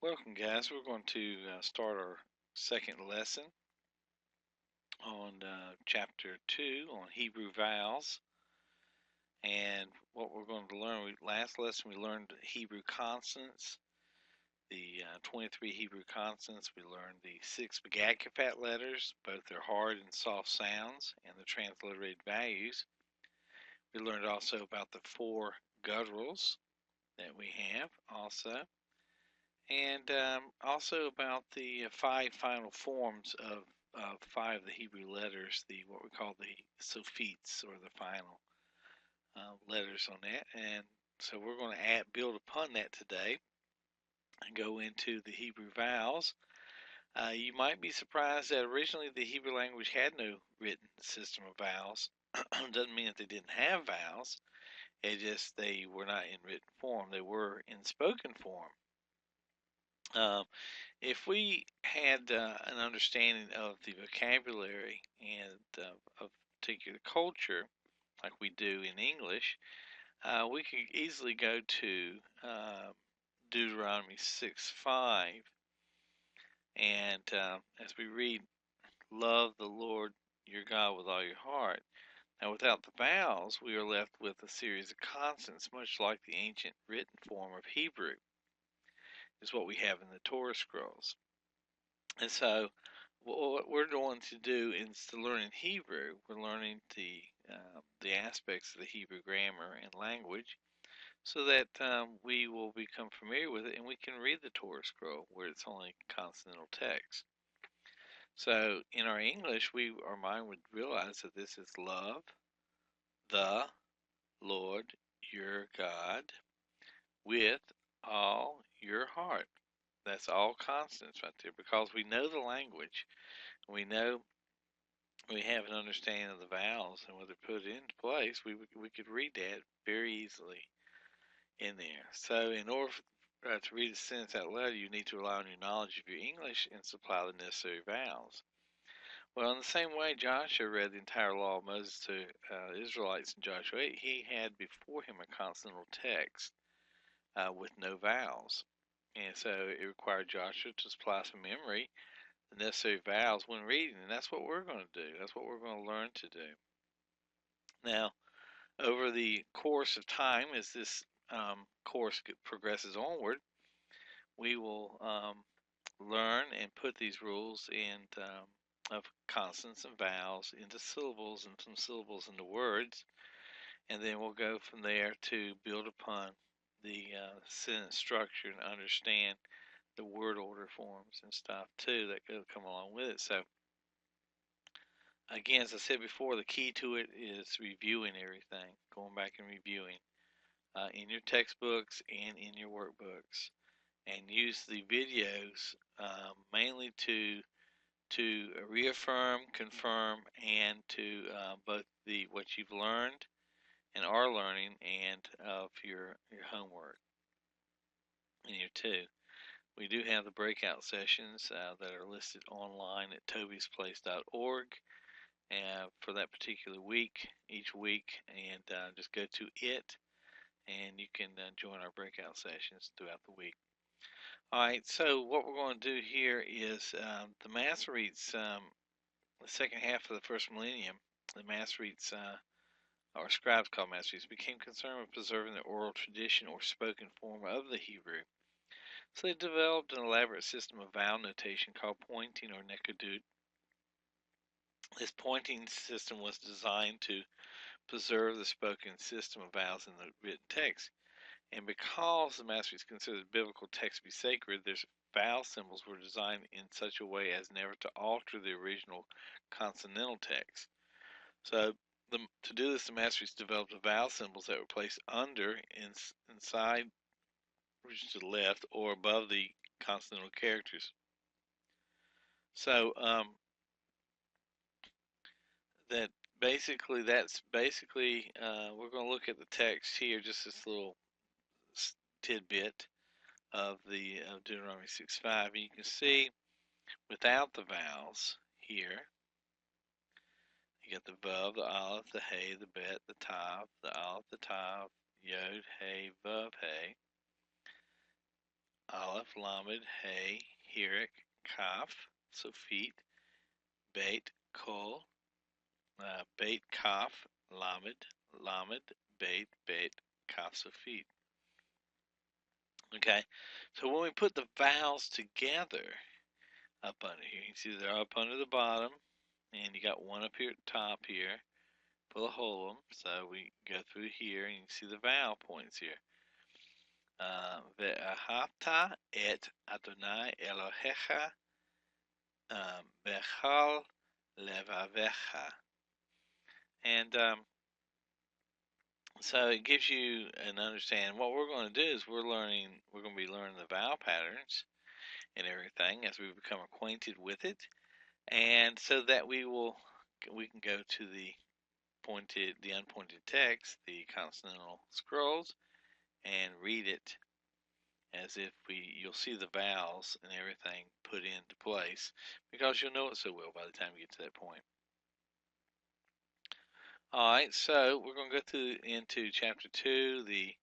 Welcome, guys. We're going to start our second lesson on chapter 2 on Hebrew vowels. And what we're going to learn, last lesson we learned Hebrew consonants, the 23 Hebrew consonants. We learned the 6 Begakafat letters, both their hard and soft sounds, and the transliterated values. We learned also about the 4 gutturals that we have also. And also about the 5 final forms of 5 of the Hebrew letters, the what we call the sophites, or the final letters on that. And so we're going to build upon that today and go into the Hebrew vowels. You might be surprised that originally the Hebrew language had no written system of vowels. Doesn't mean that they didn't have vowels. It just they were not in written form. They were in spoken form. Um, if we had an understanding of the vocabulary and of particular culture, like we do in English, we could easily go to Deuteronomy 6:5, and as we read, "Love the Lord your God with all your heart." Now, without the vowels, we are left with a series of consonants, much like the ancient written form of Hebrew, is what we have in the Torah scrolls. And so, what we're going to do is to learn in Hebrew. We're learning the aspects of the Hebrew grammar and language, so that we will become familiar with it, and we can read the Torah scroll where it's only consonantal text. So, in our English, our mind would realize that this is love the Lord your God with all your heart. That's all consonants right there, because we know the language. We know we have an understanding of the vowels and what they're put into place. We could read that very easily in there. So, in order to read a sentence out loud, you need to rely on your knowledge of your English and supply the necessary vowels. Well, in the same way, Joshua read the entire law of Moses to Israelites in Joshua 8. He had before him a consonantal text with no vowels. And so it required Joshua to supply from memory the necessary vowels when reading, and that's what we're going to do. That's what we're going to learn to do. Now, over the course of time, as this course progresses onward, we will learn and put these rules of consonants and vowels into syllables, and from syllables into words, and then we'll go from there to build upon the sentence structure and understand the word order forms and stuff too that come along with it. So again, as I said before, the key to it is reviewing everything, going back and reviewing in your textbooks and in your workbooks, and use the videos mainly to reaffirm, confirm, and to both the what you've learned and are learning, and of your homework in your two. We do have the breakout sessions that are listed online at tobysplace.org for that particular week, each week, and just go to it, and you can join our breakout sessions throughout the week. All right, so what we're going to do here is the Masoretes, the second half of the first millennium, the Masoretes, or scribes called Masoretes, became concerned with preserving the oral tradition or spoken form of the Hebrew. So they developed an elaborate system of vowel notation called pointing or nekadut. This pointing system was designed to preserve the spoken system of vowels in the written text. And because the Masoretes considered the biblical text to be sacred, their vowel symbols were designed in such a way as never to alter the original consonantal text. So to do this, the Masoretes developed the vowel symbols that were placed under, inside, which is to the left, or above the consonantal characters. So that's basically we're going to look at the text here, just this little tidbit of the Deuteronomy 6:5. And you can see without the vowels here, you got the vav, the aleph, the hey, the bet, the tav, the aleph, the tav, yod, hey, vav, hey, aleph, lamed, hey, hirik, kaf, so feet, bait, kol, bait, kaf, lamed, bait, kaf, so feet. Okay, so when we put the vowels together up under here, you see they're up under the bottom, and you got one up here at the top here, full of hole 'em. So we go through here, and you can see the vowel points here. Ve'ahavta et Adonai Elohecha bechal levavecha. And so it gives you an understanding. What we're going to do is we're going to be learning the vowel patterns and everything as we become acquainted with it, and so that we can go to the unpointed text, the consonantal scrolls, and read it as if you'll see the vowels and everything put into place, because you'll know it so well by the time you get to that point. All right, so we're going to go into chapter 2, the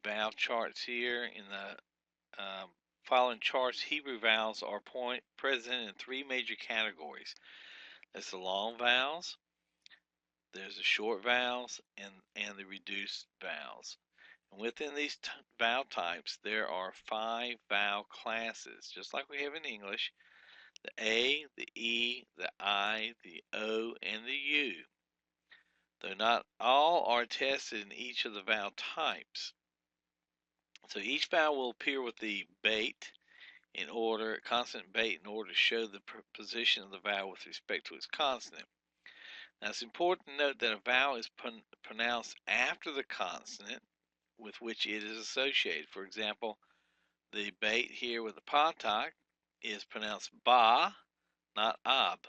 vowel charts here. In the following charts, Hebrew vowels are present in three major categories. That's the long vowels, there's the short vowels, and the reduced vowels. And within these vowel types, there are 5 vowel classes, just like we have in English: the A, the E, the I, the O, and the U. Though not all are tested in each of the vowel types. So each vowel will appear with the bait consonant bait, in order to show the position of the vowel with respect to its consonant. Now it's important to note that a vowel is pronounced after the consonant with which it is associated. For example, the bait here with the patak is pronounced ba, not ab.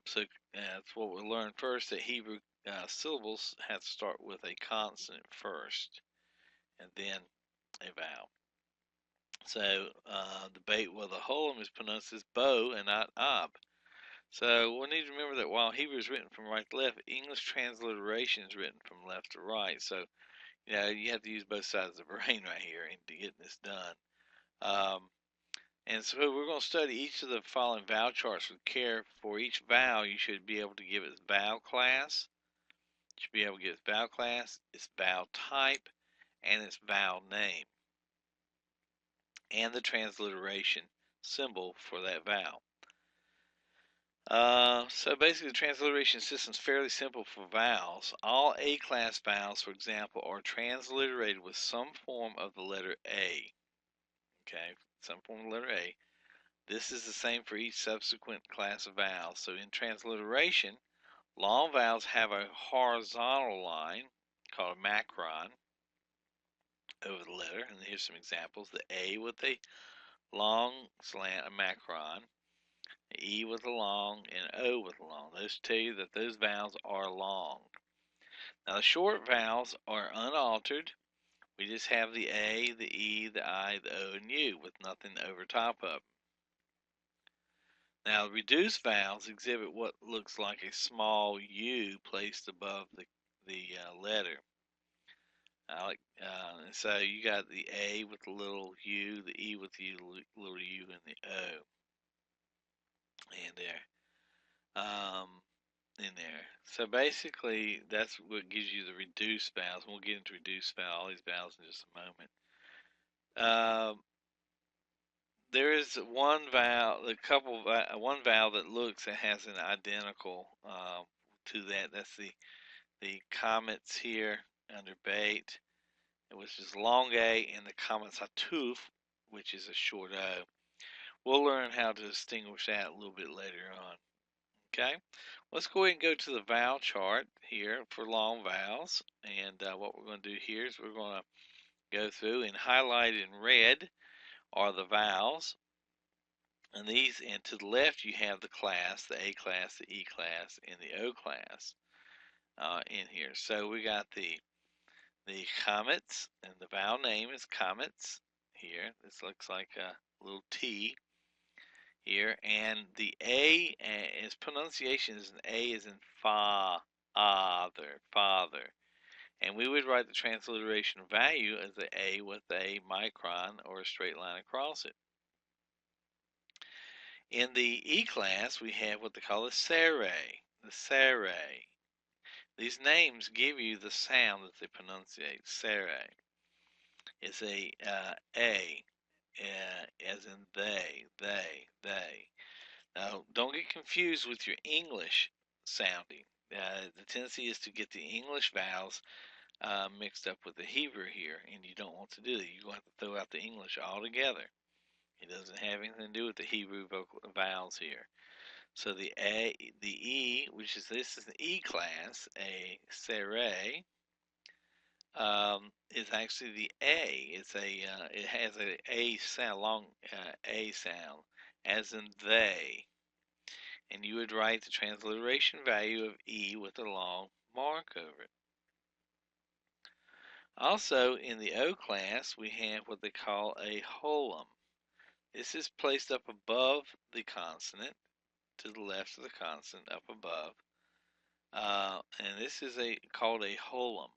So that's what we'll learn first, that Hebrew syllables have to start with a consonant first, and then a vowel. So the bait with a holum is pronounced as bo and not ab. So we need to remember that while Hebrew is written from right to left, English transliteration is written from left to right. So you have to use both sides of the brain right here to get this done. And so we're going to study each of the following vowel charts with care. For each vowel, you should be able to give its vowel class. You should be able to give its vowel class, its vowel type, and its vowel name, and the transliteration symbol for that vowel. So basically, the transliteration system is fairly simple for vowels. All A-class vowels, for example, are transliterated with some form of the letter A. Okay, some form of the letter A. This is the same for each subsequent class of vowels. So in transliteration, long vowels have a horizontal line called a macron over the letter. And here's some examples. The A with a long slant, a macron. E with a long, and O with a long. Those tell you that those vowels are long. Now the short vowels are unaltered. We just have the A, the E, the I, the O, and U with nothing over top of them. Now reduced vowels exhibit what looks like a small U placed above the letter. So you got the A with the little U, the E with the little U, and the O in there. So basically, that's what gives you the reduced vowels. We'll get into reduced all these vowels in just a moment. There is one vowel, one vowel that looks and has an identical to that. That's the comets here under bait, which is long A, and the comets hatuf, which is a short O. We'll learn how to distinguish that a little bit later on. Okay, let's go ahead and go to the vowel chart here for long vowels. And what we're going to do here is we're going to go through and highlight in red are the vowels. And to the left you have the class, the A class, the E class, and the O class in here. So we got the comets, and the vowel name is comets here. This looks like a little T here, and the A, its pronunciation is an A is in father. And we would write the transliteration value as the A with a micron or a straight line across it. In the E class, we have what they call a serre. The serre. These names give you the sound that they pronunciate. Serre is a, as in they. Now, don't get confused with your English sounding. The tendency is to get the English vowels mixed up with the Hebrew here, and you don't want to do that. You're going to have to throw out the English altogether. It doesn't have anything to do with the Hebrew vowels here. So the E, which is this is the E class, a serre, is actually the A. It has a sound, long a sound, as in they. And you would write the transliteration value of E with a long mark over it. Also, in the O class, we have what they call a holum. This is placed up above the consonant, to the left of the consonant, up above. And this is called a holum.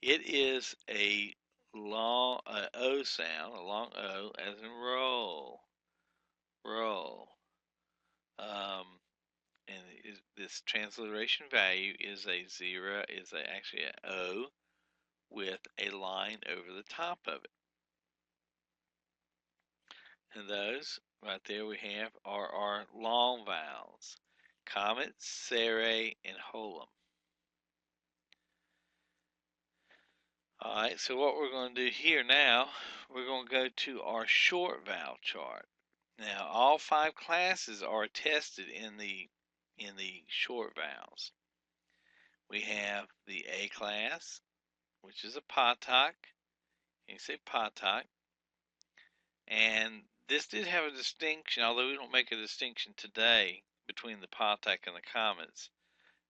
It is a long O sound, a long O, as in roll, roll. And this transliteration value is a zero, actually an O with a line over the top of it. And those right there we have are our long vowels: comet, serre, and holum. Alright, so what we're going to do here now, we're going to go to our short vowel chart. Now, all 5 classes are tested in the short vowels. We have the A class, which is a patak. You say patak. And this did have a distinction, although we don't make a distinction today between the patak and the comets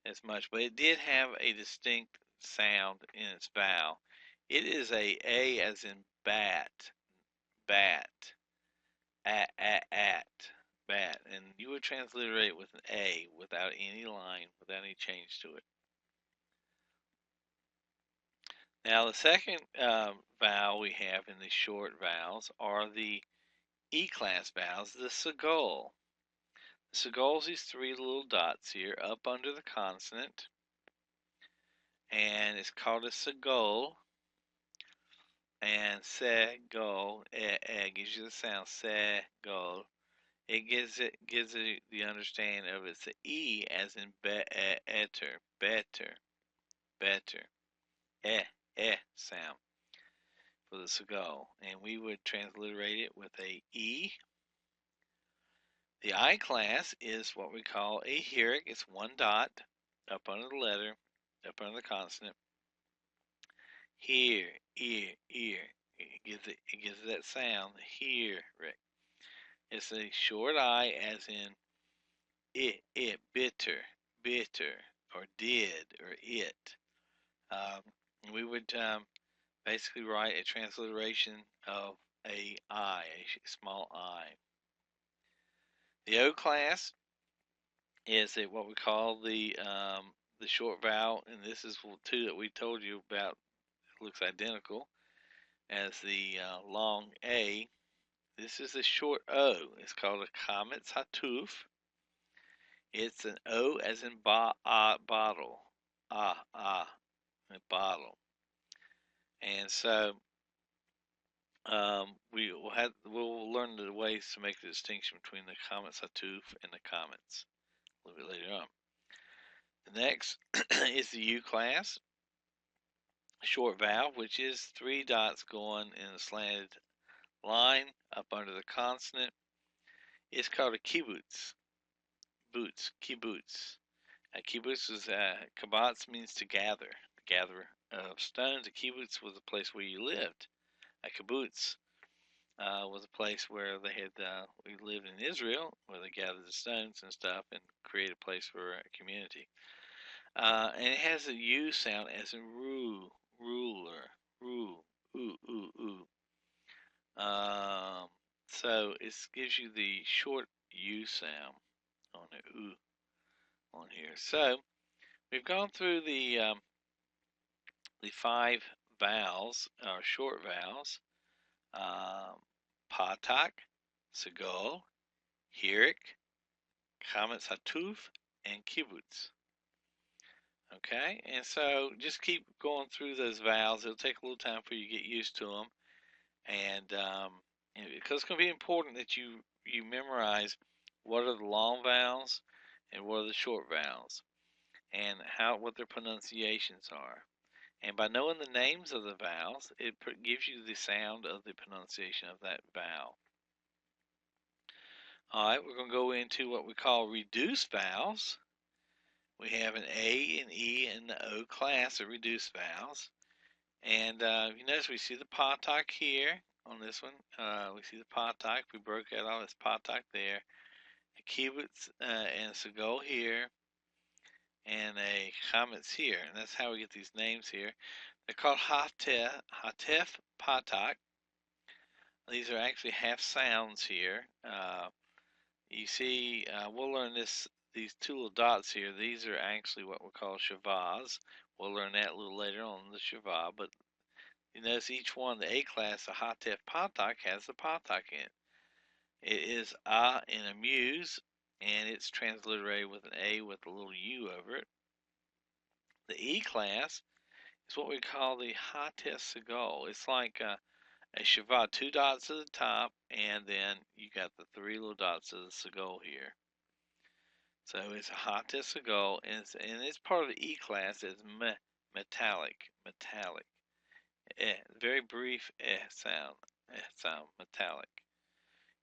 as much, but it did have a distinct sound in its vowel. It is a as in bat, bat, at, bat, and you would transliterate it with an A without any line, without any change to it. Now, the second vowel we have in the short vowels are the E class vowels, the sagol. The sagol is these 3 little dots here up under the consonant, and it's called a sagol. And segol, gives you the sound segol. It gives it the understanding of it's an E as in better, better, better, sound for the sagol, and we would transliterate it with a E. The I class is what we call a heroic. It's 1 dot up under the letter, up under the consonant. Here, ear, ear. It gives it that sound. Here, Rick. It's a short I, as in bitter, bitter, or did, or it. We would basically write a transliteration of a I, a small I. The O class is what we call the short vowel, and this is 2 that we told you about. It looks identical as the long A. This is a short O. It's called a comet satuf. It's an O as in bottle. A bottle. And so we'll learn the ways to make the distinction between the comet satuf and the comets a little bit later on. The next is the U class, short vowel, which is 3 dots going in a slanted line up under the consonant. It's called a kibbutz. Kibbutz. Kibbutz is kibbutz means to gather, of stones. A kibbutz was a place where you lived. A kibbutz was a place where they had we lived in Israel, where they gathered the stones and stuff and created a place for a community. And it has a U sound as in ruler, ooh, ooh. So it gives you the short U sound on the ooh on here. So we've gone through the the 5 vowels, or short vowels, patak, segol, hirik, kametz hatuf, and kibbutz. Okay, and so just keep going through those vowels. It'll take a little time for you to get used to them, and because it's going to be important that you memorize what are the long vowels and what are the short vowels, and what their pronunciations are. And by knowing the names of the vowels, it gives you the sound of the pronunciation of that vowel. All right, we're going to go into what we call reduced vowels. We have an A, an E, and the O class of reduced vowels. And you notice we see the patak here on this one. We see the patak. We broke out all this patak there. A kibbutz and a segol here, and a chametz here. And that's how we get these names here. They're called hatef patak. These are actually half sounds here. You see, we'll learn these two little dots here. These are actually what we call shavas. We'll learn that a little later on, the shava. But you notice each one, the A class, the hatef patak, has the patak in it. It is a in amuse, and it's transliterated with an A with a little U over it. The E class is what we call the hatef segol. It's like a shava, 2 dots at the top, and then you got the 3 little dots of the segol here. So it's a hatef segol, and it's part of the E class. It's metallic. Very brief sound. Sound, metallic.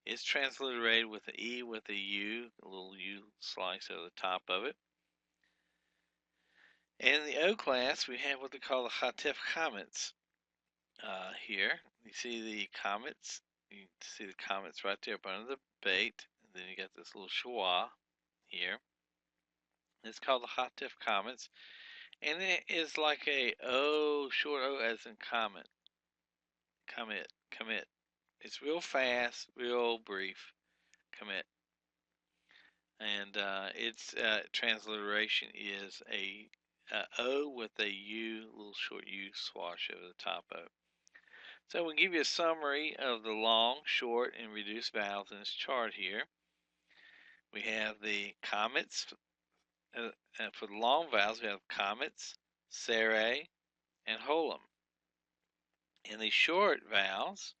It's transliterated with an E with a U, a little U slice over the top of it. And in the O class, we have what they call the hatef kametz. Here, you see the comets. You see the comets right there up under the bait. And then you got this little schwa here. It's called the hatef comets. And it is like a O, short O as in comet. Commit. It's real fast, real brief. Commit. And its transliteration is a O with a U, little short U swash over the top of it. So we'll give you a summary of the long, short, and reduced vowels in this chart here. We have the comets. For the long vowels, we have comets, sere, and holum. In the short vowels,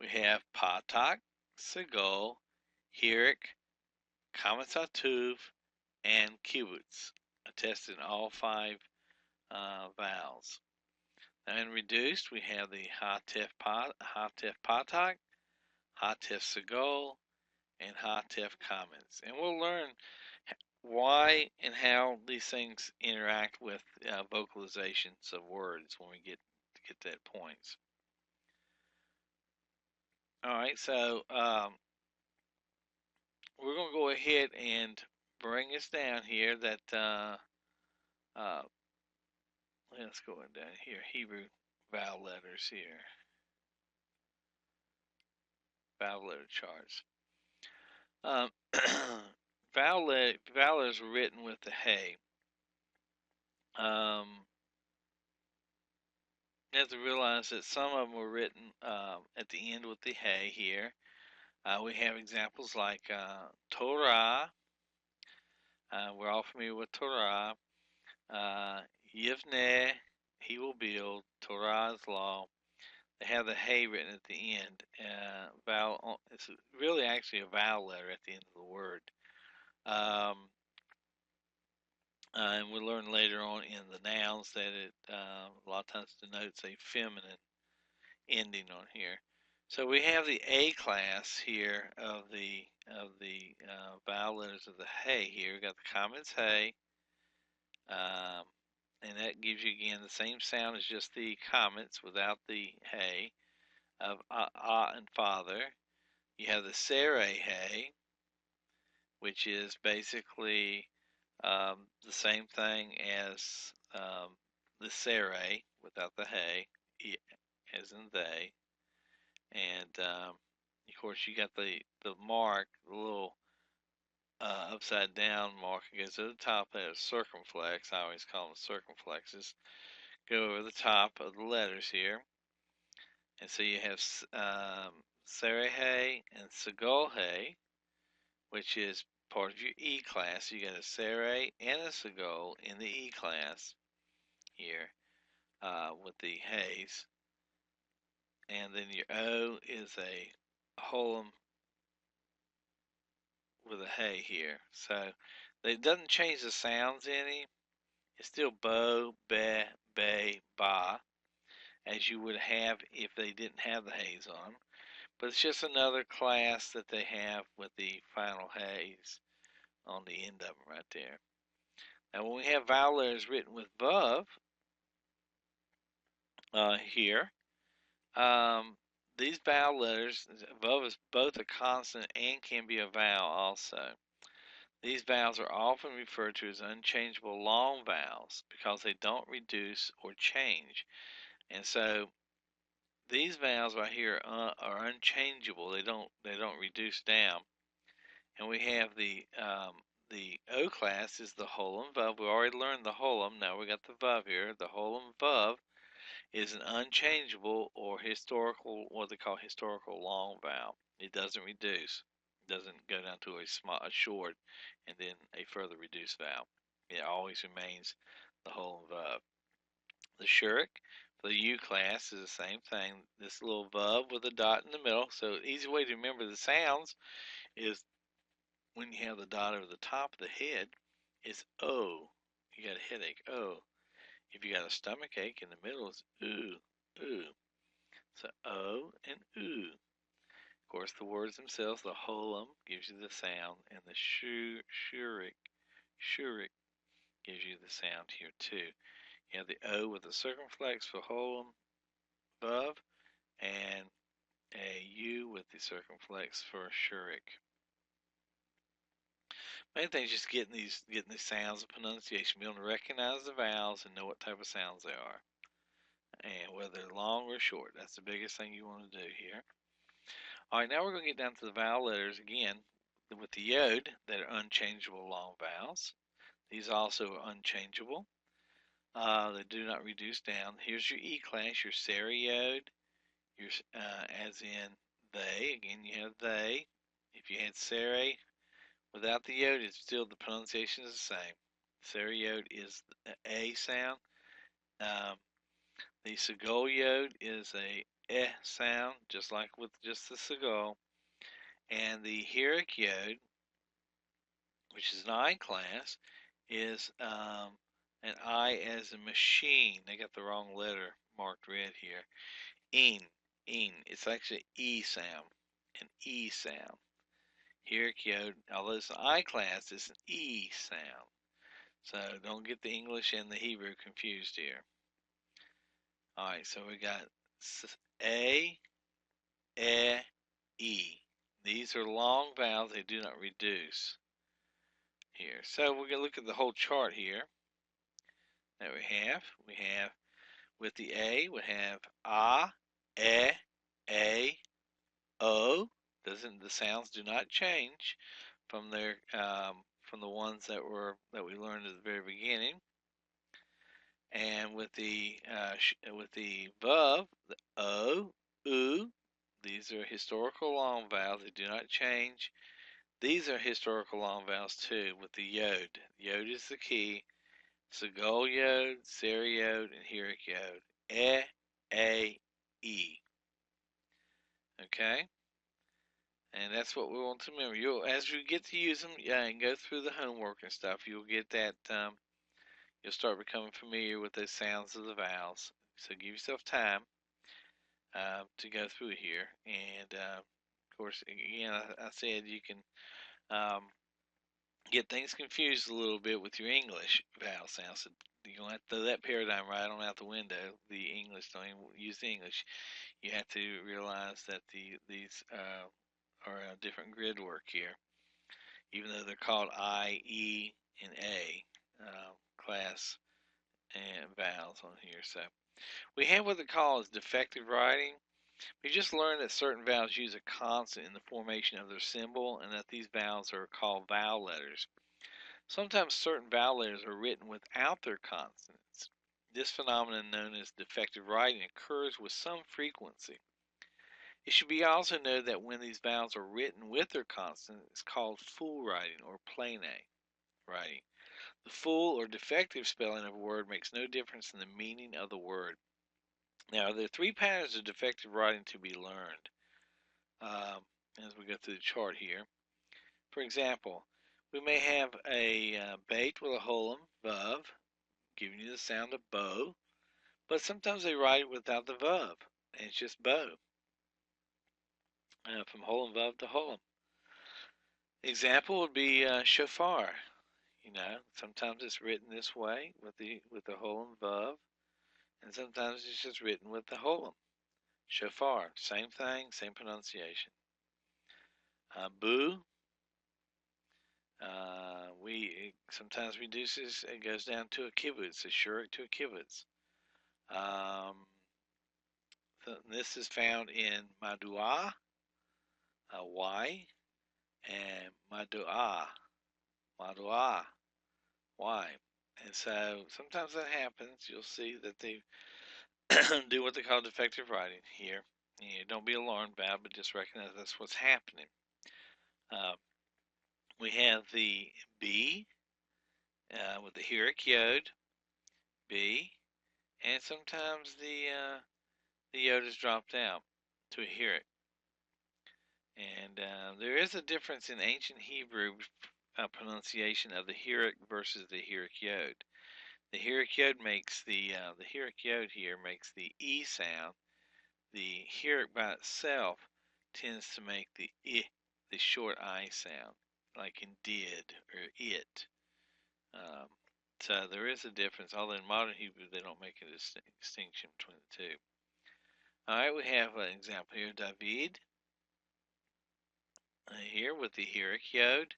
we have patak, segol, hirik, kametz hatuv, and kibbutz, attested in all 5 vowels. Now in reduced, we have the hatef patak, hatef segol, and hatef kametz. And we'll learn why and how these things interact with vocalizations of words when we get to that point. All right, so we're going to go ahead and bring us down here that let's go down here, Hebrew vowel letters here, vowel letter charts. Vowel letters were written with the hey. You have to realize that some of them were written at the end with the hey here. We have examples like Torah. We're all familiar with Torah. Yivneh, he will build. Torah is law. They have the hey written at the end. It's really actually a vowel letter at the end of the word. And we'll learn later on in the nouns that it a lot of times denotes a feminine ending on here. So we have the A class here of the vowel letters of the hey here. We got the comets hey, and that gives you again the same sound as just the comets without the hey of and father. You have the sere hey, which is basically the same thing as the sere without the hey, as in they. And of course, you got the mark, the little upside down mark that goes to the top there, circumflex. I always call them circumflexes go over the top of the letters here. And so you have Serehe and Segolhe, which is part of your E class. You got a Sere and a Segol in the E class here with the Hays. And then your O is a Holum with a Hay here. So it doesn't change the sounds any. It's still bo, be, bay, ba, as you would have if they didn't have the Hays on. But it's just another class that they have with the final Hays on the end of them right there. Now when we have vowel letters written with Vav here, these vowel letters, Vav is both a consonant and can be a vowel also. These vowels are often referred to as unchangeable long vowels because they don't reduce or change. And so these vowels right here are unchangeable. They don't reduce down. And we have the O class is the Holum Vav. We already learned the Holum. Now we got the Vav here. The Holum Vav is an unchangeable or historical, what they call historical long vowel. It doesn't reduce. It doesn't go down to a short and then a further reduced vowel. It always remains the Holum Vav. The Shurik for the U class is the same thing. This little Vav with a dot in the middle. So an easy way to remember the sounds is when you have the dot over the top of the head, it's O. You got a headache, O. If you got a stomach ache in the middle, it's oo, oo. So O and oo. Of course, the words themselves, the holum gives you the sound, and the shurik gives you the sound here too. You have the O with the circumflex for holum above, and a U with the circumflex for shurik. Main thing is just getting these sounds of pronunciation, be able to recognize the vowels and know what type of sounds they are, and whether they're long or short. That's the biggest thing you want to do here. All right, now we're going to get down to the vowel letters again with the yod that are unchangeable long vowels. These also are unchangeable. They do not reduce down. Here's your E class, your seriod, your as in they. Again, you have they. If you had sere without the yod, it's still the pronunciation is the same. Seriod is the A sound. Um, the Segol yod is a sound, just like with just the Segol. And the Hirik yod, which is an I class, is an I as a machine. They got the wrong letter marked red here. In. It's actually E sound. An E sound. Hirik yod, although it's an I class, it's an E sound. So don't get the English and the Hebrew confused here. Alright, so we got A, E. These are long vowels, they do not reduce here. So we're going to look at the whole chart here that we have. We have with the A, we have A, O. The sounds do not change from their from the ones that we learned at the very beginning. And with the Vav, the O, U, these are historical long vowels. They do not change. These are historical long vowels too with the Yod. Yod is the key. Segol Yod, Seri Yod, and Hirik Yod. A, E. Okay? And that's what we want to remember. As you get to use them and go through the homework and stuff, you'll get that, you'll start becoming familiar with the sounds of the vowels. So give yourself time to go through here. And, of course, again, I said you can get things confused a little bit with your English vowel sounds. So you're going to have to throw that paradigm right on out the window. The English, don't even use the English. You have to realize that these are a different grid work here, even though they're called I, E, and A class and vowels on here. So we have what they call as defective writing. We just learned that certain vowels use a consonant in the formation of their symbol, and that these vowels are called vowel letters. Sometimes certain vowel letters are written without their consonants. This phenomenon, known as defective writing, occurs with some frequency. It should be also noted that when these vowels are written with their consonant, it's called full writing or plain writing. The full or defective spelling of a word makes no difference in the meaning of the word. Now, there are three patterns of defective writing to be learned as we go through the chart here. For example, we may have a bait with a holum, vav, giving you the sound of bow, but sometimes they write it without the vav, and it's just bow, from holum vav to holum. Example would be shofar. Sometimes it's written this way with the holum vav, and sometimes it's just written with the holum. Shofar, same thing, same pronunciation. Boo, we sometimes reduces, it goes down to a kibbutz, a shurk to a kibbutz. This is found in Madua, Y, and Madua, Y. And so sometimes that happens. You'll see that they do what they call defective writing here. Don't be alarmed about it, but just recognize that's what's happening. We have the B with the Hirik Yod, B, and sometimes the Yod is dropped out to a Hirik. And there is a difference in ancient Hebrew pronunciation of the Hirik versus the Hirik Yod. The Hirik Yod makes the Hirik Yod here makes the E sound. The Hirik by itself tends to make the short I sound, like in did or it. So there is a difference, although in modern Hebrew they don't make a distinction between the two. Alright, we have an example here, David, here with the Hirik Yod,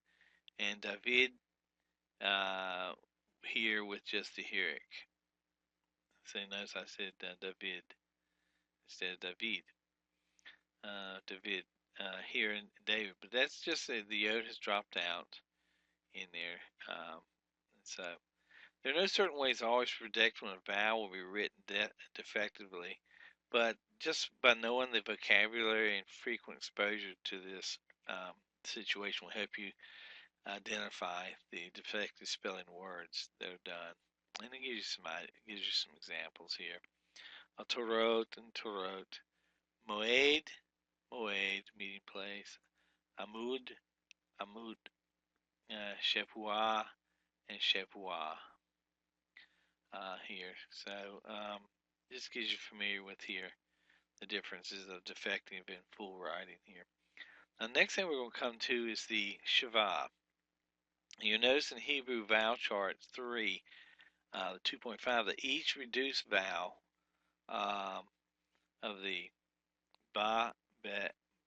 and David here with just the Hirik. So notice I said David instead of David. David here in David, but that's just the Yod has dropped out in there. So there are no certain ways to always predict when a vowel will be written defectively, but just by knowing the vocabulary and frequent exposure to this situation will help you identify the defective spelling words that are done. And it gives you some examples here. Torot and Torot, Moed, Moed, meeting place, Amud, Amud, Shepuah, and Shepuah here. So this gives you familiar with here the differences of defective and full writing here. Now, next thing we're going to come to is the Shavah. You'll notice in Hebrew vowel chart 3, the 2.5, that each reduced vowel of the ba, be,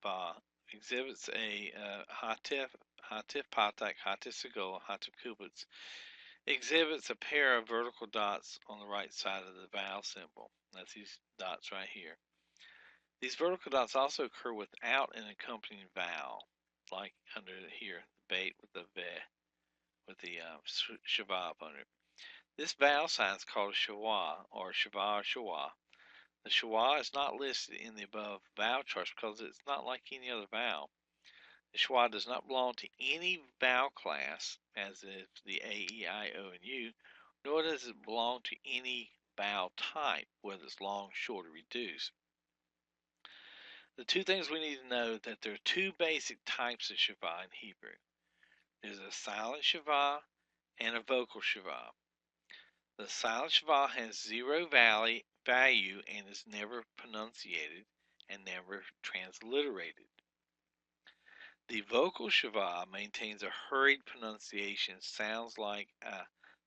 ba exhibits a hatif, patak, hatif segol, hatif kubitz, exhibits a pair of vertical dots on the right side of the vowel symbol. That's these dots right here. These vertical dots also occur without an accompanying vowel, like under here, the bait with the ve, with the shavah under it. This vowel sign is called a shawah, or shavah or shawah. The schwa is not listed in the above vowel charts because it's not like any other vowel. The schwa does not belong to any vowel class, as if the A, E, I, O, and U, nor does it belong to any vowel type, whether it's long, short, or reduced. The two things we need to know that there are two basic types of shava in Hebrew. There's a silent shava and a vocal shava. The silent shava has zero value and is never pronunciated and never transliterated. The vocal shava maintains a hurried pronunciation, sounds like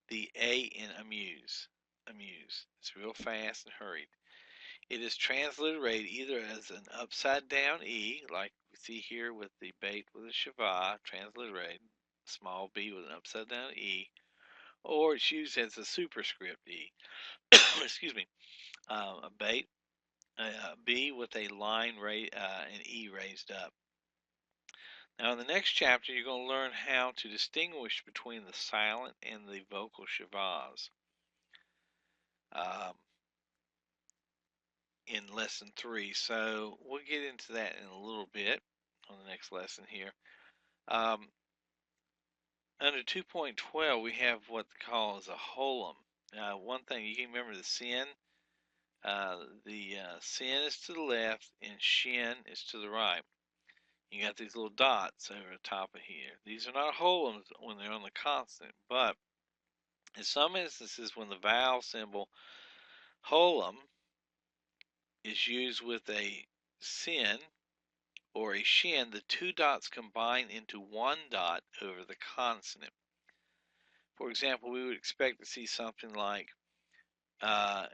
the A in amuse. It's real fast and hurried. It is transliterated either as an upside down E, like we see here with the bait with a shava, transliterated, small b with an upside down E, or it's used as a superscript E. Excuse me. A bait, B with a line and E raised up. Now in the next chapter, you're going to learn how to distinguish between the silent and the vocal shavas. um, in lesson 3. So we'll get into that in a little bit on the next lesson here. Um, Under 2.12, we have what calls a holum. One thing you can remember: the sin. The sin is to the left and shin is to the right. You got these little dots over the top of here. These are not holums when they're on the consonant, but in some instances, when the vowel symbol holum is used with a sin or a shin, the two dots combine into one dot over the consonant. For example, we would expect to see something like uh,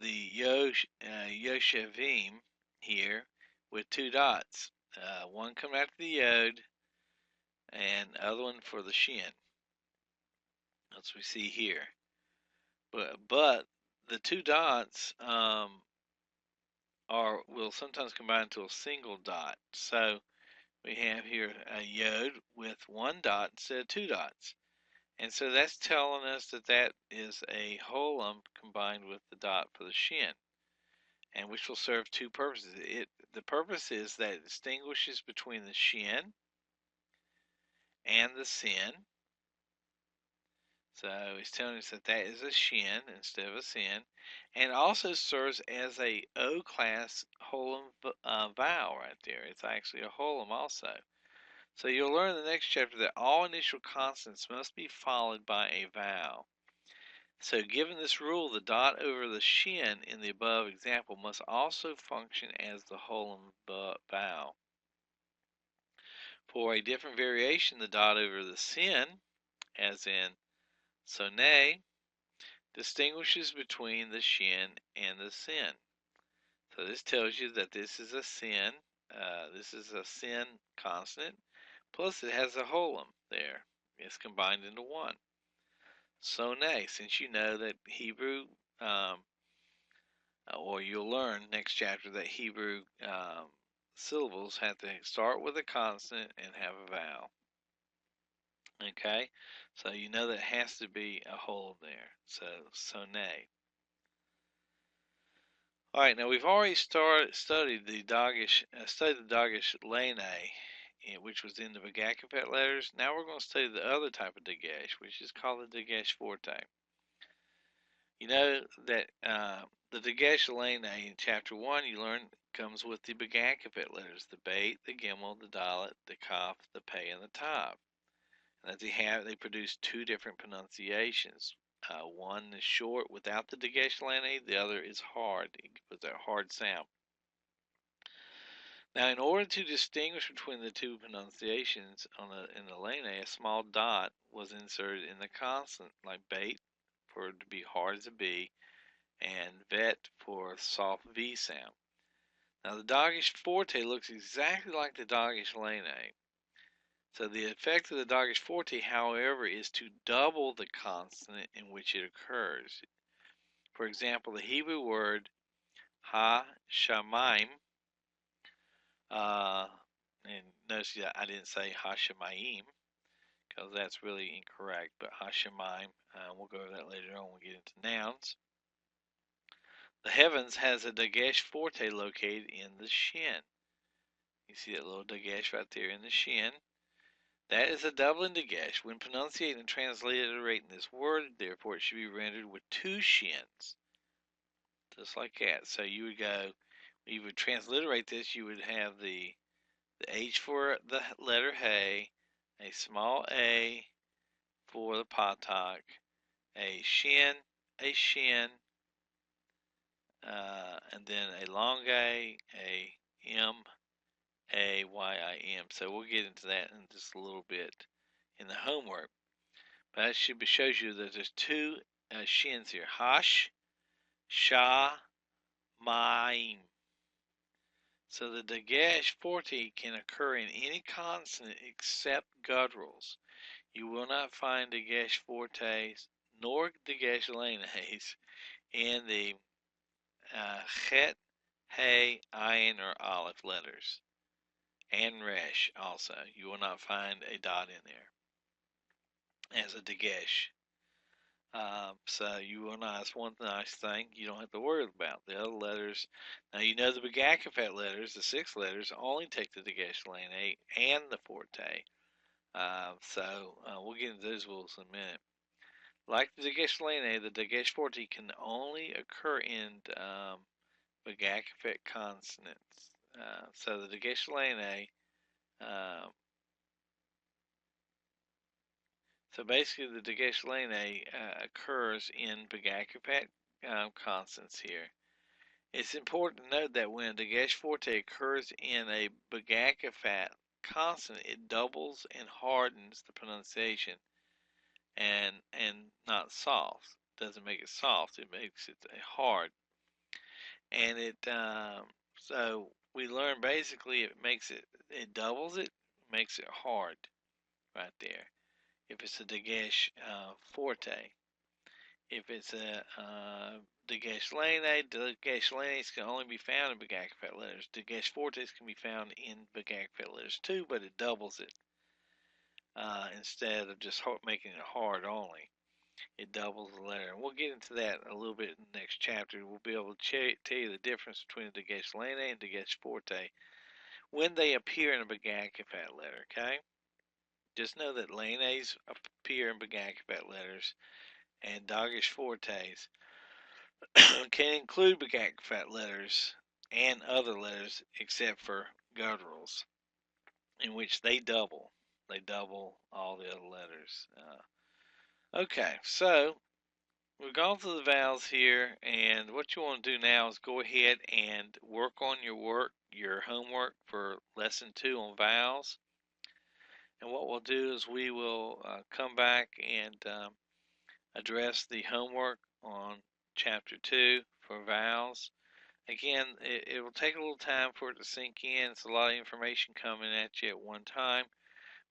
the Yoshevim here with two dots, one coming after the Yod and the other one for the Shin. That's what we see here. But the two dots will sometimes combine to a single dot. So we have here a Yod with one dot instead of two dots. And so that's telling us that that is a holum combined with the dot for the Shin, and which will serve two purposes. The purpose is that it distinguishes between the shin and the sin. So it's telling us that that is a shin instead of a sin, and also serves as a O class holum vowel right there. It's actually a holum also. So you'll learn in the next chapter that all initial consonants must be followed by a vowel. So given this rule, the dot over the shin in the above example must also function as the holum vowel. For a different variation, the dot over the sin, as in sonne, distinguishes between the shin and the sin. So this tells you that this is a sin. This is a sin consonant. Plus it has a holum there. It's combined into one. Sonne, since you know that Hebrew, or you'll learn next chapter that Hebrew syllables have to start with a consonant and have a vowel. Okay, so you know that has to be a hole there. So sonne. All right, now we've already studied the Dagesh Lene, which was in the Bagakapet letters. Now we're going to study the other type of Dagesh, which is called the Dagesh Forte. You know that the Dagesh Lene in chapter 1 you learn comes with the Bagakapet letters: the Beit, the Gimel, the Dalet, the Kaf, the Pei, and the Tav. And that they produce two different pronunciations. One is short without the Dagesh Lene, the other is hard with a hard sound. Now, in order to distinguish between the two pronunciations in the Lene, a small dot was inserted in the consonant, like Beit for it to be hard as a B, and Vet for a soft V sound. Now, the Dagesh Forte looks exactly like the Dagesh Lene. So the effect of the Dagesh Forte, however, is to double the consonant in which it occurs. For example, the Hebrew word ha-shamayim, and notice that I didn't say ha-shamayim, because that's really incorrect, but ha-shamayim, we'll go over that later on when we get into nouns. The heavens has a Dagesh Forte located in the shin. You see that little Dagesh right there in the shin. That is a doubling Dagesh. When pronunciating and transliterating this word, therefore, it should be rendered with two shins. Just like that. So you would transliterate this, you would have the H for the letter Hey, a small A for the Patak, a shin, and then a long A M, A, Y, I, M. So we'll get into that in just a little bit in the homework. But that shows you that there's two shins here. Hash, Sha, Maim. So the Dagesh Forte can occur in any consonant except gutturals. You will not find Dagesh Fortes nor Dagesh Lenes in the Chet, Hey, Ayin, or Aleph letters. And Resh also. You will not find a dot in there as a Dagesh. So you will not. It's one nice thing you don't have to worry about. The other letters, now you know the Begakafat letters, the 6 letters, only take the Dagesh and the Forte. So we'll get into those rules in a minute. Like the Dagesh the Dagesh Forte can only occur in Begakafat consonants. So the Dagesh uh, so basically the Dagesh occurs in Begakafat consonants here. It's important to note that when a Dagesh Forte occurs in a Begakafat consonant, it doubles and hardens the pronunciation and not soft. Doesn't make it soft. It makes it hard. And so we learn basically it doubles it, makes it hard right there. If it's a Dagesh Forte. If it's a Dagesh Lanes can only be found in Begakafat letters. Dagesh Fortes can be found in Begakafat letters too, but it doubles it instead of just making it hard only. It doubles the letter. And we'll get into that a little bit in the next chapter. We'll be able to tell you the difference between Dagesh Lane and Dagesh Forte when they appear in a Begakafat letter, okay? Just know that Lanes appear in Begakafat letters and Dagesh Fortes can include Begakafat letters and other letters except for gutturals, in which they double. They double all the other letters. Okay, so we've gone through the vowels here, and what you want to do now is go ahead and work on your homework for lesson 2 on vowels. And what we'll do is we will come back and address the homework on chapter 2 for vowels. Again, it will take a little time for it to sink in. It's a lot of information coming at you at one time,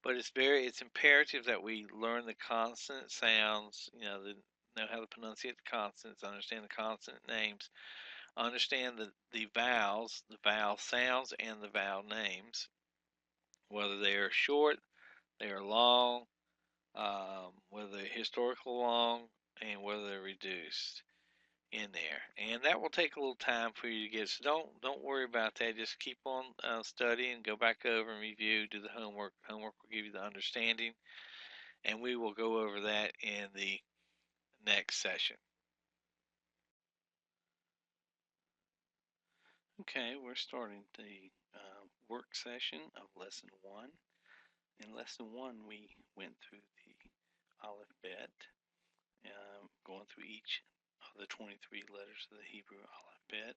but it's imperative that we learn the consonant sounds, know how to pronunciate the consonants, understand the consonant names, understand the vowels, the vowel sounds, and the vowel names, whether they are short, they are long, whether they're historical long, and whether they're reduced in there, and that will take a little time for you to get. So don't worry about that. Just keep on studying, go back over and review, do the homework. Homework will give you the understanding, and we will go over that in the next session. Okay, we're starting the work session of lesson 1. In lesson 1, we went through the alphabet, going through each of the 23 letters of the Hebrew alphabet,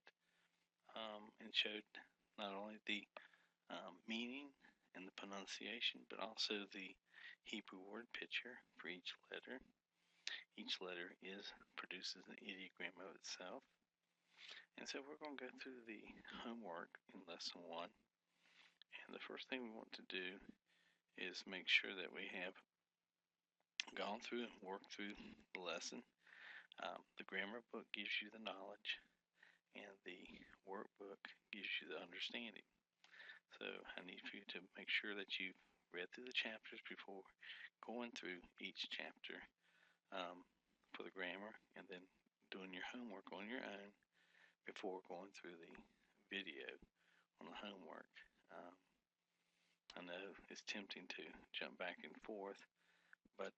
and showed not only the meaning and the pronunciation, but also the Hebrew word picture for each letter. Each letter produces an ideogram of itself. And so we're going to go through the homework in lesson 1. And the first thing we want to do is make sure that we have gone through and worked through the lesson. The grammar book gives you the knowledge, and the workbook gives you the understanding. So I need for you to make sure that you've read through the chapters before going through each chapter for the grammar, and then doing your homework on your own before going through the video on the homework. I know it's tempting to jump back and forth, but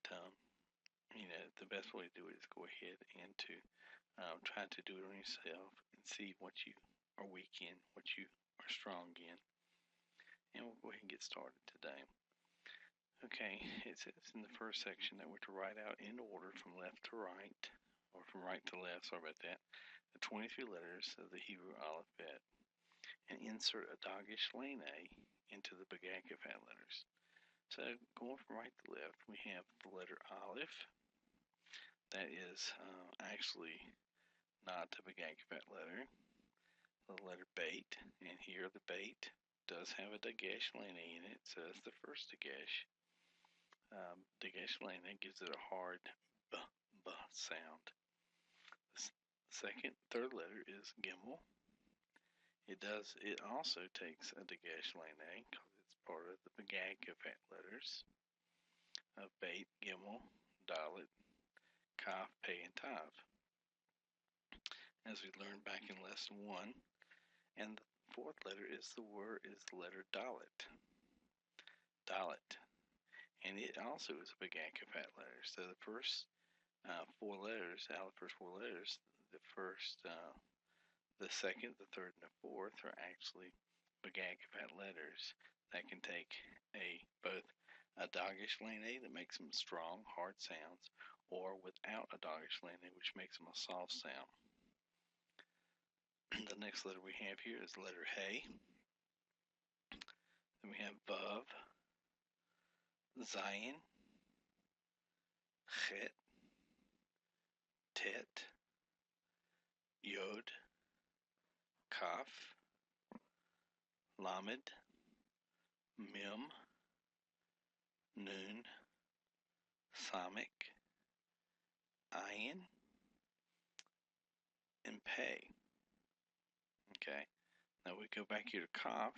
the best way to do it is go ahead and to try to do it on yourself and see what you are weak in, what you are strong in. And we'll go ahead and get started today. Okay, it says in the first section that we're to write out in order from left to right, or from right to left, sorry about that, the 23 letters of the Hebrew alphabet, and insert a Dagesh Lane into the Begakafat letters. So going from right to left, we have the letter Aleph. That is actually not the Begakafat letter. The letter Beit, and here the Beit does have a Dagesh Lane in it, so that's the first Dagesh. Dagesh Lane gives it a hard b sound. The third letter is Gimel. It also takes a Dagesh Lane because it's part of the Begakafat letters of Beit, Gimel, Dalet, Kaf, Pei, and Tav, as we learned back in lesson 1. And the fourth letter is the letter Dalet. Dalet. And it also is a big alphabet letter. So the first 4 letters, out of the first 4 letters, the second, the third, and the fourth are actually big alphabet letters that can take both a doggish lane that makes them strong, hard sounds, or without a doggish lane which makes them a soft sound. The next letter we have here is the letter Hey. Then we have Vav, Zayin, Chet, Tet, Yod, Kaf, Lamed, Mem, Nun, Samik, Ayin, and Pei. Okay, now we go back here to Kaf.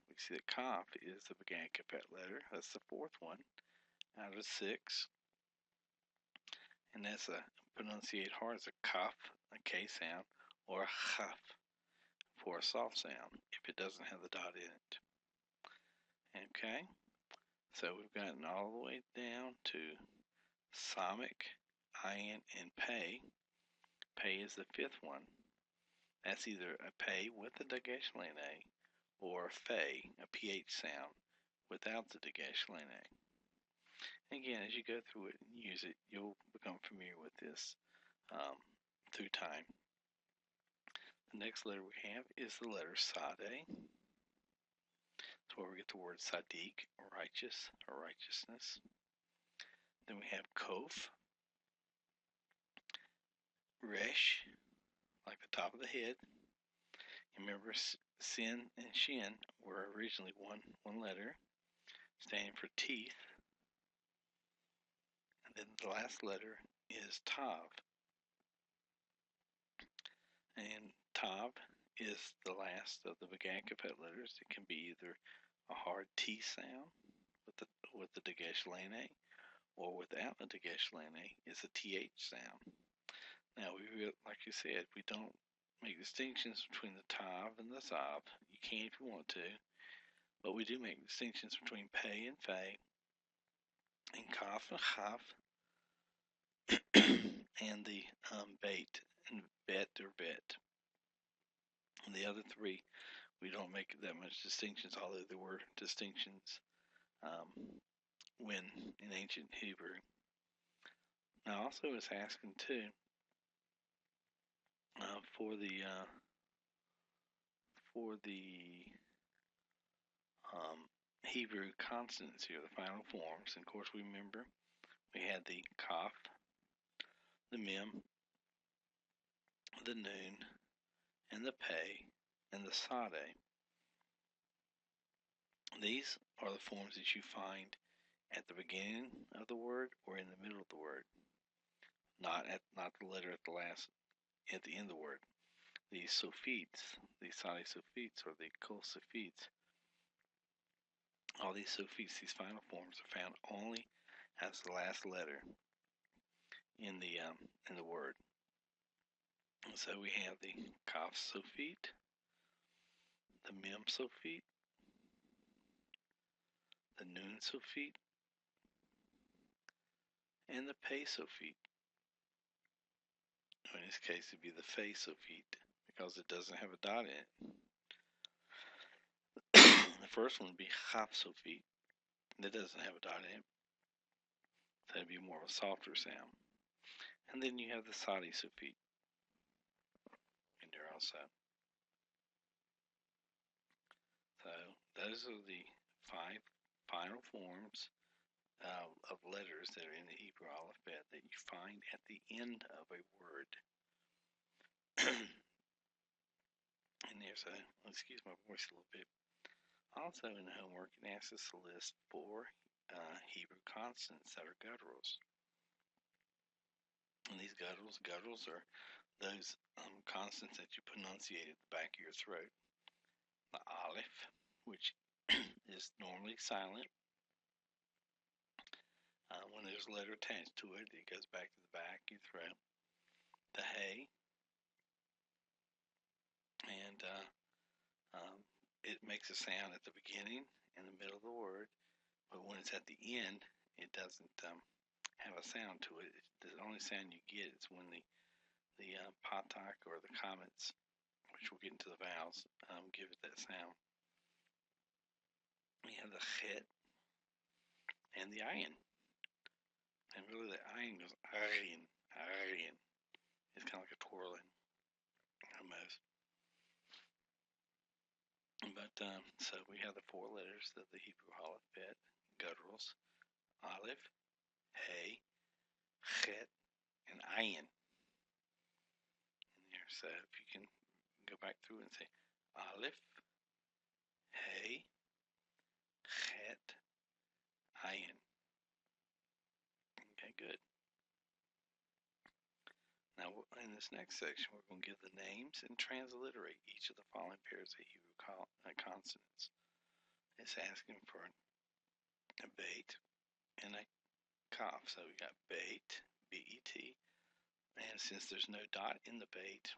We see that Kaf is the big alphabet letter. That's the fourth one out of 6. And that's pronunciate hard as a Kaf, a K sound, or a Chaf for a soft sound if it doesn't have the dot in it. Okay, so we've gotten all the way down to Samik, Ayin, and Pei. Pei is the 5th one. That's either a Pei with a dagesh lane or a Fei, a PH sound, without the dagesh lane. Again, as you go through it and use it, you'll become familiar with this through time. The next letter we have is the letter Sade. That's where we get the word Sadiq, righteous, or righteousness. Then we have Kof, Resh, like the top of the head. Remember, Sin and Shin were originally one letter, standing for teeth. And then the last letter is Tav. And Tav is the last of the big alphabet letters. It can be either a hard T sound with the dagesh lane, or without the dagesh lane, it's a TH sound. Now, like you said, we don't make distinctions between the Tav and the Zav. You can if you want to, but we do make distinctions between Pei and Fei, and Kaf and Chaf, and the Bait and Bet or Bet. And the other 3, we don't make that much distinctions, although there were distinctions when in ancient Hebrew. Now, also it's asking too for the Hebrew consonants here, the final forms. And of course, we remember we had the Kaf, the Mem, the Nun, and the Pei, and the Sade. These are the forms that you find at the beginning of the word or in the middle of the word, not the letter at the end of the word. The Sophites, the Sade Sophites, or the Kol Sophites, all these Sophites, these final forms, are found only as the last letter in the word. And so we have the Kaf Sophite, the Mem Sophite, the Nun Sophite, and the Pei Sophite. In this case, it'd be the Fei Sophite because it doesn't have a dot in it. The first one would be Chaf Sophite. That doesn't have a dot in it. That'd be more of a softer sound. And then you have the Sade Sophite in there also. So those are the 5 final forms of letters that are in the Hebrew alphabet that you find at the end of a word. And there's excuse my voice a little bit. Also in the homework, it asks us to list 4 Hebrew consonants that are gutturals. And these gutturals are those consonants that you pronunciate at the back of your throat. The Aleph, which is normally silent. When there's a letter attached to it, it goes back to the back of your throat. The hey, and it makes a sound at the beginning and the middle of the word, but when it's at the end, it doesn't have a sound to it. The only sound you get is when the patak or the comments, which we'll get into the vowels, give it that sound. We have the chet and the ayin. And really the ayin goes ayin, ayin. It's kind of like a twirling almost. But so we have the 4 letters of the Hebrew alphabet, gutturals, aleph, hey, chet, and ayin in there. So if you can go back through and say aleph, hey, chet, ayin. Okay, good. Now, in this next section, we're going to give the names and transliterate each of the following pairs of Hebrew consonants. It's asking for a bait and a kaf. So we got bait, B-E-T, and since there's no dot in the bait,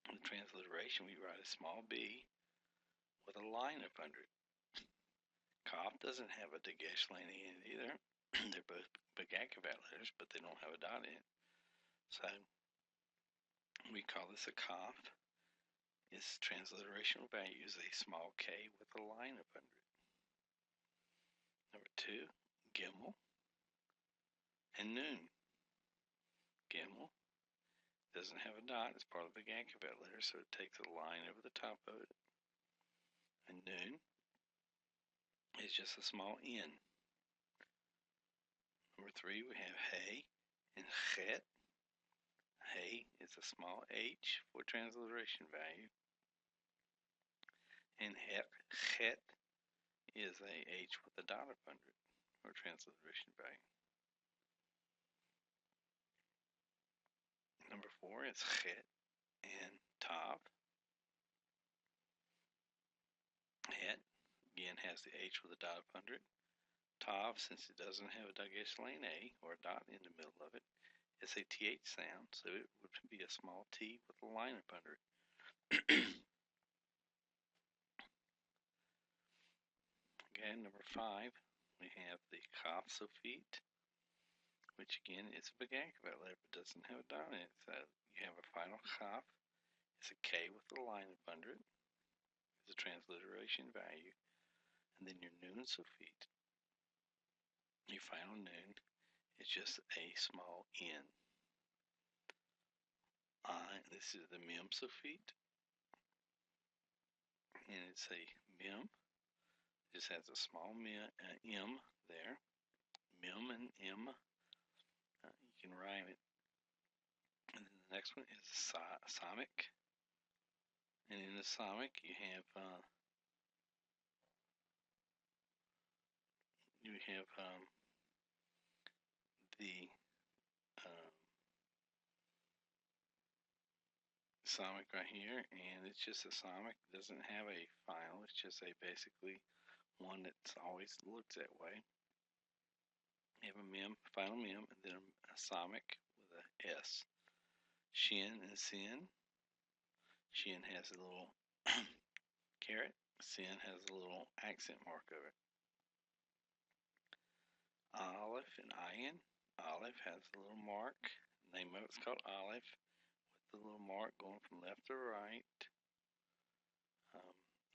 in the transliteration, we write a small b with a line up under it. Kaf doesn't have a dagesh line in it either. They're both Begagavat letters, but they don't have a dot in it. So we call this a kaf. Its transliterational value is a small k with a line up under it. Number 2, gimel and noon. Gimel doesn't have a dot. It's part of the Begagavat letter, so it takes a line over the top of it. And noon is just a small n. Number 3, we have hey and chet. Hey is a small h for transliteration value. And chet is a h with a dot up under it for transliteration value. Number 4 is chet and tav. Het, again, has the h with a dot up under it. Tav, since it doesn't have a dagesh lane a or a dot in the middle of it, it's a th sound, so it would be a small t with a line up under it. Okay, number 5, we have the kaf sofit, which again is a Begagavat letter but doesn't have a dot in it. So you have a final kaf, it's a k with a line up under it, it's a transliteration value, and then your noon sofit, your final noon, is just a small n. This is the mem sofit, and it's a mem. Just has a small m there. Mem and m. You can rhyme it. And then the next one is samic. And in the samic, you have the samic right here, and it's just a samic. It doesn't have a final. It's just a basically one that's always looks that way. You have a mem, final mem, and then a samic with a s. Shin and sin. Shin has a little caret. Sin has a little accent mark over it. Aleph and ayin. Aleph has a little mark. The name of it's called Aleph, with the little mark going from left to right.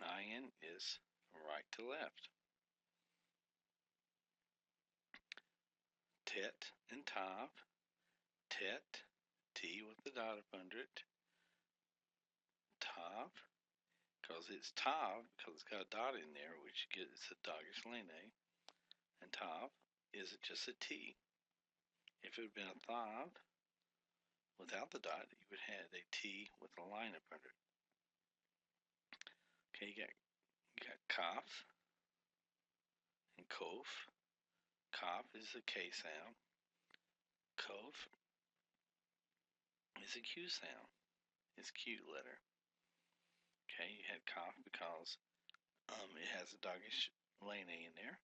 Ayin is from right to left. Tet and tav. Tet, T with the dot up under it. Tav, because it's tav, because it's got a dot in there, which gives a dagesh lane. And tav is just a T. If it had been a thav without the dot, you would have a T with a line up under it. Okay, you got kaf and kof. Kaf is a K sound. Kof is a Q sound. It's Q letter. Okay, you had kaf because it has a dagesh lane in there.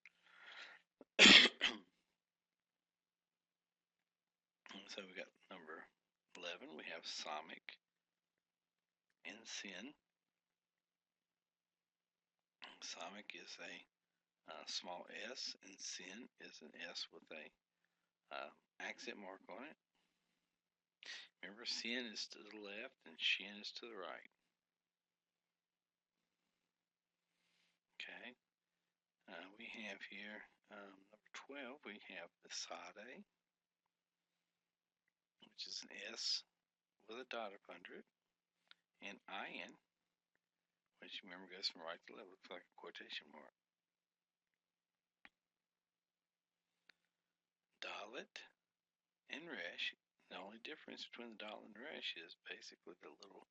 So we got number 11. We have Samic and Sin. Samic is a small s, and Sin is an s with a accent mark on it. Remember, Sin is to the left and Shin is to the right. Okay. We have here number 12. We have the Sade, which is an S with a dot up under it, and Ayin, which you remember goes from right to left, looks like a quotation mark. Dalet and Resh. The only difference between the Dalet and Resh is basically the little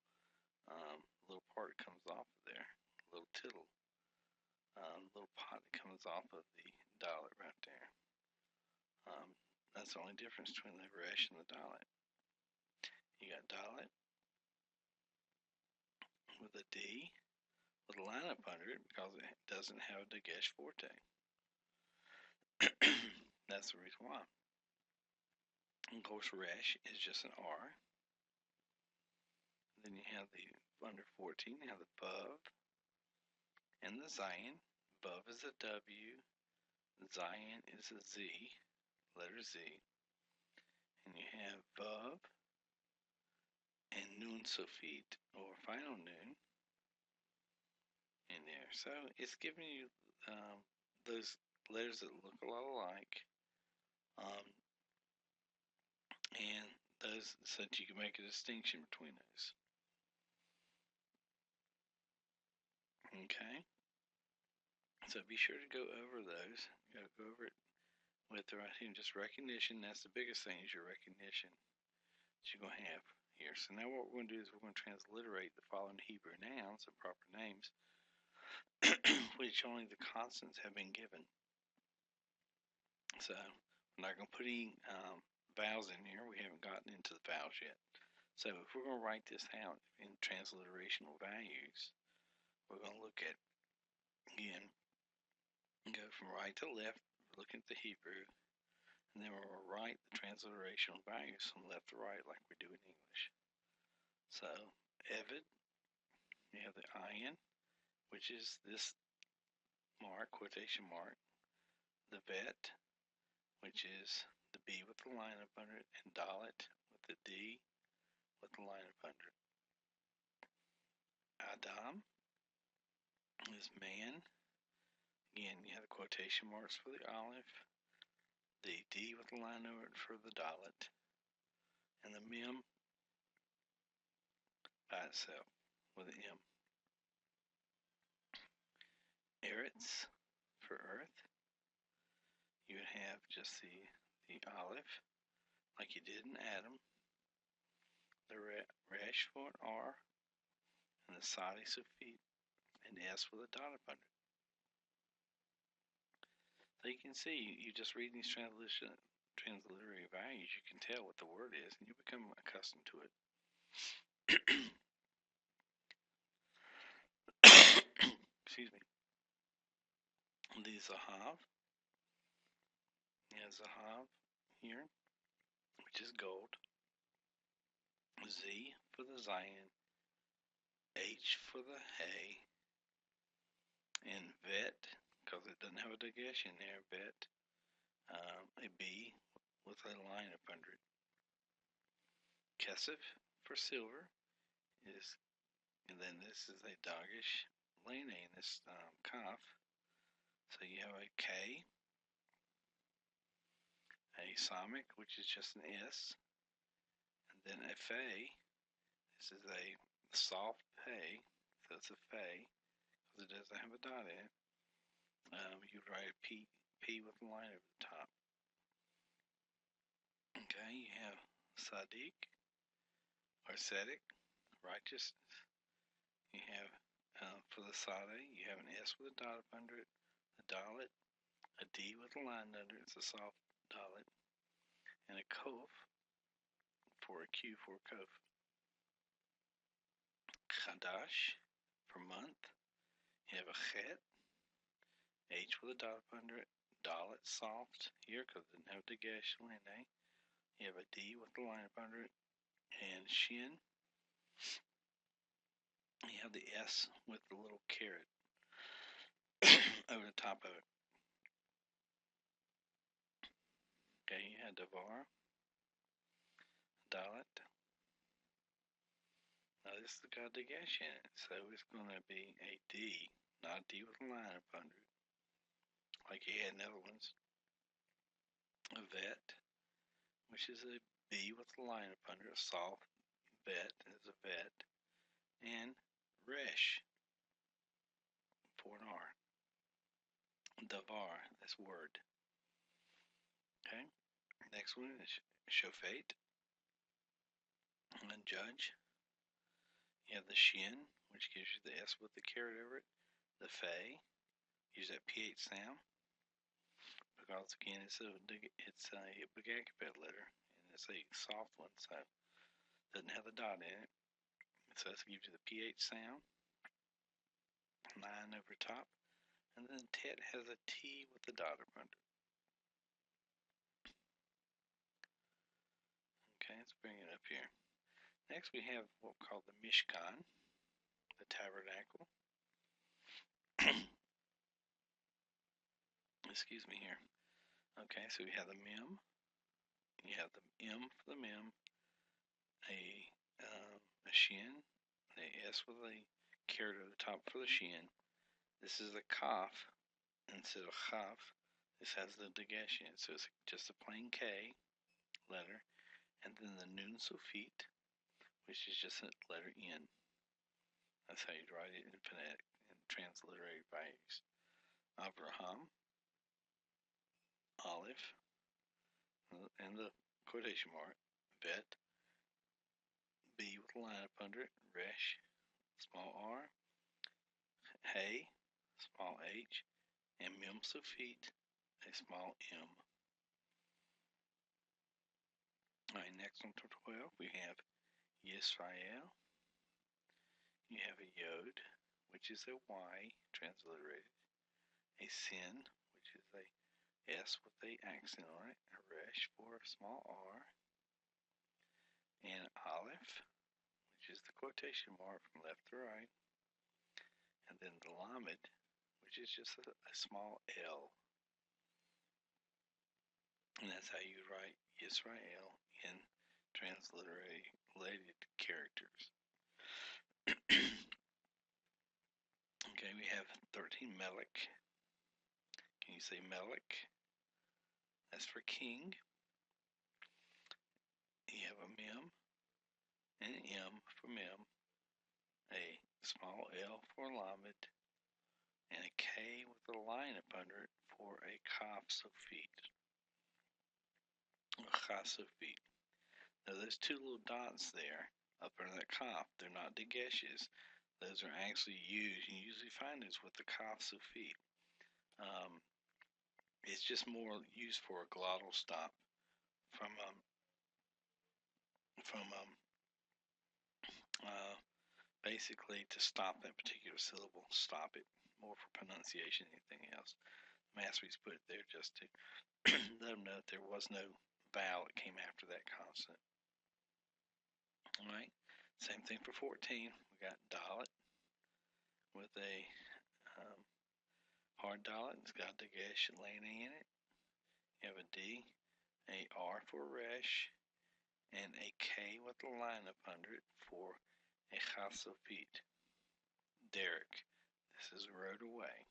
part that comes off of there, little tittle, little pot that comes off of the Dalet right there. That's the only difference between the Resh and the Dalet. You got Dalet with a D with a line up under it because it doesn't have a Dagesh forte. That's the reason why. And of course, Resh is just an R. Then you have the under 14, you have the Vav and the Zayin. Vav is a W, Zayin is a Z, letter Z. And you have Vav and Nun Sofit, or final Nun, in there. So it's giving you those letters that look a lot alike, and those so that you can make a distinction between those. Okay, so be sure to go over those. Go over it with the right hand, just recognition. That's the biggest thing, is your recognition that you're going to have here. So now what we're going to do is we're going to transliterate the following Hebrew nouns, the proper names, which only the consonants have been given. So we're not going to put any vowels in here. We haven't gotten into the vowels yet. So if we're going to write this out in transliterational values, we're going to look at, again, go from right to left, looking at the Hebrew, and then we'll write the transliterational values from left to right like we do in English. So, Evid, you have the Ayin, which is this mark, quotation mark, the Vet, which is the B with the line up under it, and Dalet with the D with the line up under it. Adam is man. Again, you have the quotation marks for the Aleph, the D with the line over it for the Dalet, and the Mem by itself with an M. Eretz for earth. You would have just the Aleph, like you did in Adam, the Resh for an R, and the Sadi Sufit, an S with a dot up under it. So you can see, you just read these transliterary values, you can tell what the word is, and you become accustomed to it. Excuse me. The Zahav. You have Zahav here, which is gold. Z for the Zion, H for the Hay, and Vet, because it doesn't have a Dagesh in there, Vet, a B with a line up under it. Kesef for silver is, and then this is a Dagesh Lane in this Kaf. So you have a K, a Samic, which is just an S, and then a Fe. This is a soft Pay, so it's a Fe, because it doesn't have a dot in it. You would write a P with a line over the top. Okay, you have Sadiq, or Sadiq, righteousness. You have, for the Sade, you have an S with a dot up under it, a Dalet, a D with a line under it, it's a soft Dalet, and a Kof for a Q for Kof. Chadash for month. You have a Chet, H with a dot up under it, Dalet soft here because it didn't have Dagesh Lene. You have a D with the line up under it. And shin, you have the S with the little caret over the top of it. Okay, you have davar, dalet. Now this has got the dash in it, so it's going to be a D, not a D with a line up under it, like you had in the other ones. A vet, which is a B with a line up under it. Soft vet is a vet. And resh for an R. Davar, that's word. Okay, next one is shofet, and judge. You have the shin, which gives you the S with the caret over it. The fe, use that PH sound, because again it's a Begakapet letter, and it's a soft one, so it doesn't have the dot in it. So this gives you the PH sound, 9 over top, and then tet has a T with the dot up under. Okay, let's bring it up here. Next we have what we call the Mishkan, the tabernacle. Excuse me here. Okay, so we have the mem. You have the M for the mem, a shin, a S with a caret at the top for the shin. This is a kaf instead of chaf. This has the dagesh in it, so it's just a plain K letter, and then the nun sofit, which is just a letter N. That's how you'd write it in phonetic and transliterated values. Abraham, Aleph, and the quotation mark, vet, B with a line up under it, resh, small r, hey, small h, and mem sofit, a small m. Alright, next on to 12, we have Yisrael. You have a yod, which is a Y transliterated, a sin, which is a S with a accent on it, a resh for a small r, and aleph, which is the quotation mark from left to right, and then the lamed, which is just a small L. And that's how you write Yisrael in transliterated characters. Okay, we have 13 Melech. Can you say Melech? That's for king. You have a mem, and an M for mem, a small L for lamed, and a K with a line up under it for a kaf sofit. Chasofit. Now those two little dots there up under that kaf, they're not dageshes. Those are actually used. You usually find those with the kaf sofit. It's just more used for a glottal stop from basically to stop that particular syllable, stop it, more for pronunciation than anything else. Mastery's put it there just to let them know that there was no vowel that came after that consonant. Alright, same thing for 14. We got dalet with a hard dalet. It's got the dagesh laying in it. You have a D, a R for resh, and a K with a line up under it for a chasofit. Derek. This is rode away.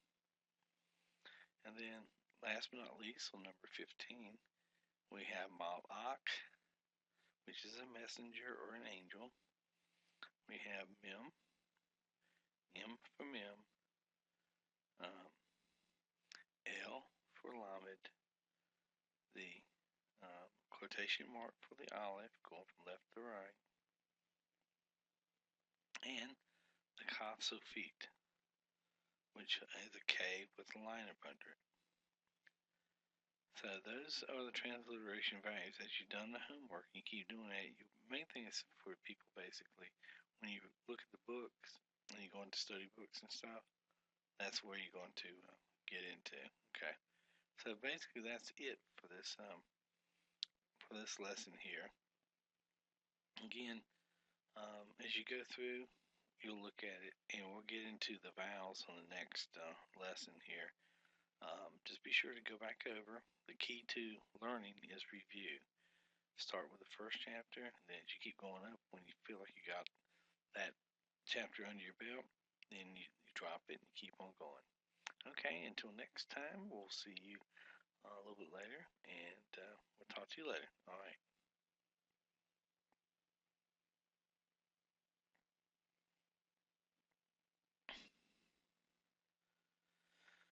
And then, last but not least, on number 15, we have malach, which is a messenger or an angel. We have mem, M for mem, L for lamed, the quotation mark for the aleph going from left to right, and the kaf sofit, which is a K with a line up under it. So those are the transliteration values. As you've done the homework, you keep doing that. The main thing is for people basically, when you look at the books and you go into study books and stuff, that's where you're going to get into. Okay. So basically that's it for this for this lesson here. Again, as you go through, you'll look at it, and we'll get into the vowels on the next lesson here. Just be sure to go back over. The key to learning is review. Start with the first chapter, and then as you keep going up, when you feel like you got that chapter under your belt, then you drop it and keep on going. Okay, until next time, we'll see you a little bit later, and we'll talk to you later. All right.